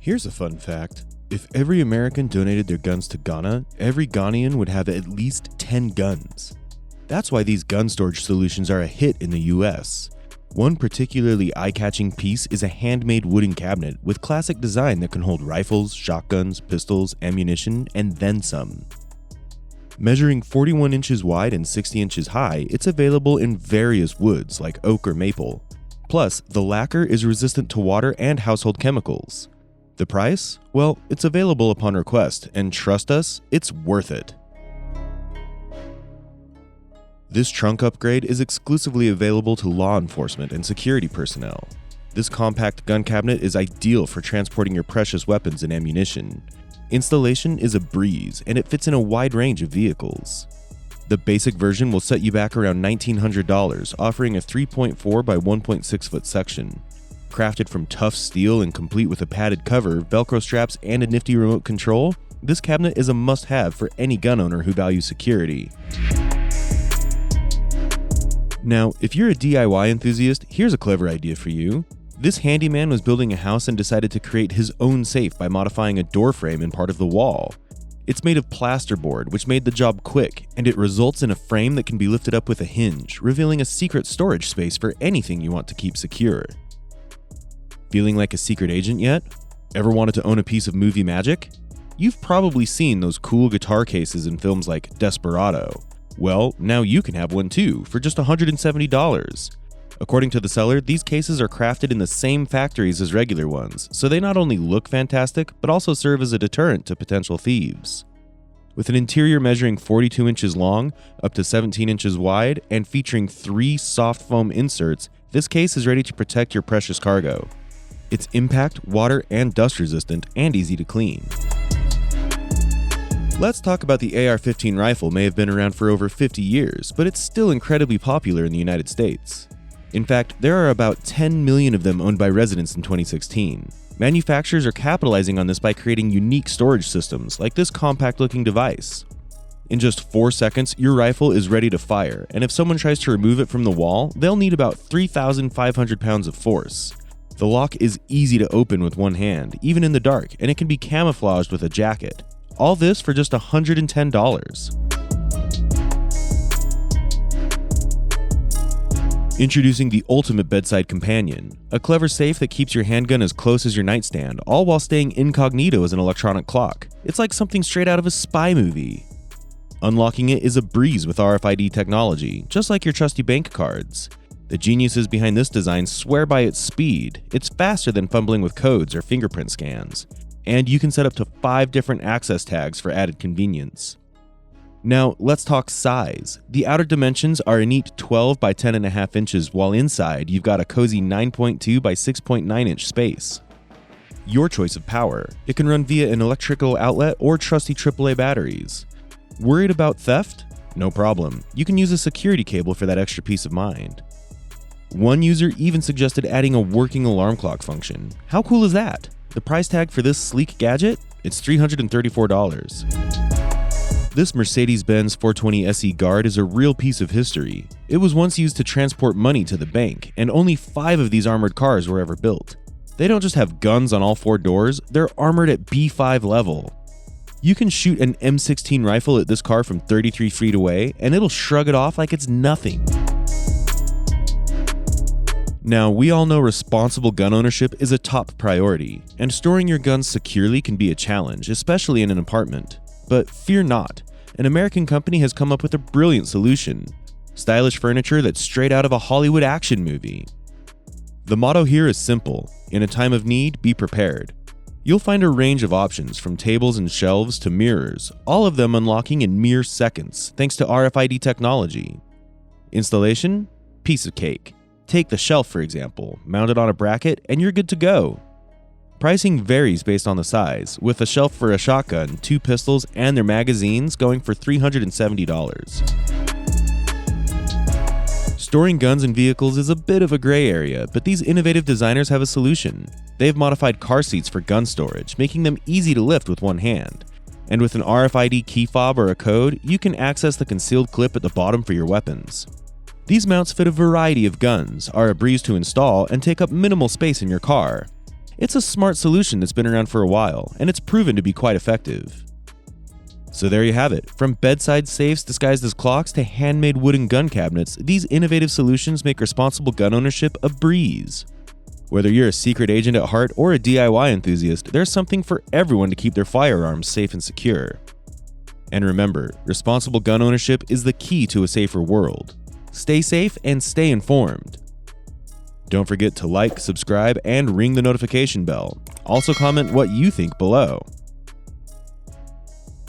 Here's a fun fact. If every American donated their guns to Ghana, every Ghanaian would have at least 10 guns. That's why these gun storage solutions are a hit in the US. One particularly eye-catching piece is a handmade wooden cabinet with classic design that can hold rifles, shotguns, pistols, ammunition, and then some. Measuring 41 inches wide and 60 inches high, it's available in various woods like oak or maple. Plus, the lacquer is resistant to water and household chemicals. The price? Well, it's available upon request, and trust us, it's worth it. This trunk upgrade is exclusively available to law enforcement and security personnel. This compact gun cabinet is ideal for transporting your precious weapons and ammunition. Installation is a breeze, and it fits in a wide range of vehicles. The basic version will set you back around $1,900, offering a 3.4 by 1.6 foot section. Crafted from tough steel and complete with a padded cover, Velcro straps, and a nifty remote control, this cabinet is a must-have for any gun owner who values security. Now, if you're a DIY enthusiast, here's a clever idea for you. This handyman was building a house and decided to create his own safe by modifying a door frame in part of the wall. It's made of plasterboard, which made the job quick, and it results in a frame that can be lifted up with a hinge, revealing a secret storage space for anything you want to keep secure. Feeling like a secret agent yet? Ever wanted to own a piece of movie magic? You've probably seen those cool guitar cases in films like Desperado. Well, now you can have one too, for just $170. According to the seller, these cases are crafted in the same factories as regular ones, so they not only look fantastic, but also serve as a deterrent to potential thieves. With an interior measuring 42 inches long, up to 17 inches wide, and featuring 3 soft foam inserts, this case is ready to protect your precious cargo. It's impact, water, and dust resistant, and easy to clean. Let's talk about the AR-15 rifle. May have been around for over 50 years, but it's still incredibly popular in the United States. In fact, there are about 10 million of them owned by residents in 2016. Manufacturers are capitalizing on this by creating unique storage systems, like this compact-looking device. In just 4 seconds, your rifle is ready to fire, and if someone tries to remove it from the wall, they'll need about 3,500 pounds of force. The lock is easy to open with one hand, even in the dark, and it can be camouflaged with a jacket. All this for just $110. Introducing the ultimate bedside companion, a clever safe that keeps your handgun as close as your nightstand, all while staying incognito as an electronic clock. It's like something straight out of a spy movie. Unlocking it is a breeze with RFID technology, just like your trusty bank cards. The geniuses behind this design swear by its speed. It's faster than fumbling with codes or fingerprint scans. And you can set up to 5 different access tags for added convenience. Now, let's talk size. The outer dimensions are a neat 12 by 10.5 inches, while inside you've got a cozy 9.2 by 6.9 inch space. Your choice of power. It can run via an electrical outlet or trusty AAA batteries. Worried about theft? No problem. You can use a security cable for that extra peace of mind. One user even suggested adding a working alarm clock function. How cool is that? The price tag for this sleek gadget? It's $334. This Mercedes-Benz 420 SE Guard is a real piece of history. It was once used to transport money to the bank, and only 5 of these armored cars were ever built. They don't just have guns on all 4 doors, they're armored at B5 level. You can shoot an M16 rifle at this car from 33 feet away, and it'll shrug it off like it's nothing. Now, we all know responsible gun ownership is a top priority, and storing your guns securely can be a challenge, especially in an apartment. But fear not, an American company has come up with a brilliant solution. Stylish furniture that's straight out of a Hollywood action movie. The motto here is simple: in a time of need, be prepared. You'll find a range of options from tables and shelves to mirrors, all of them unlocking in mere seconds thanks to RFID technology. Installation? Piece of cake. Take the shelf, for example, mount it on a bracket, and you're good to go. Pricing varies based on the size, with a shelf for a shotgun, 2 pistols, and their magazines going for $370. Storing guns and vehicles is a bit of a gray area, but these innovative designers have a solution. They've modified car seats for gun storage, making them easy to lift with one hand. And with an RFID key fob or a code, you can access the concealed clip at the bottom for your weapons. These mounts fit a variety of guns, are a breeze to install, and take up minimal space in your car. It's a smart solution that's been around for a while, and it's proven to be quite effective. So there you have it. From bedside safes disguised as clocks to handmade wooden gun cabinets, these innovative solutions make responsible gun ownership a breeze. Whether you're a secret agent at heart or a DIY enthusiast, there's something for everyone to keep their firearms safe and secure. And remember, responsible gun ownership is the key to a safer world. Stay safe and stay informed. Don't forget to like, subscribe, and ring the notification bell. Also comment what you think below.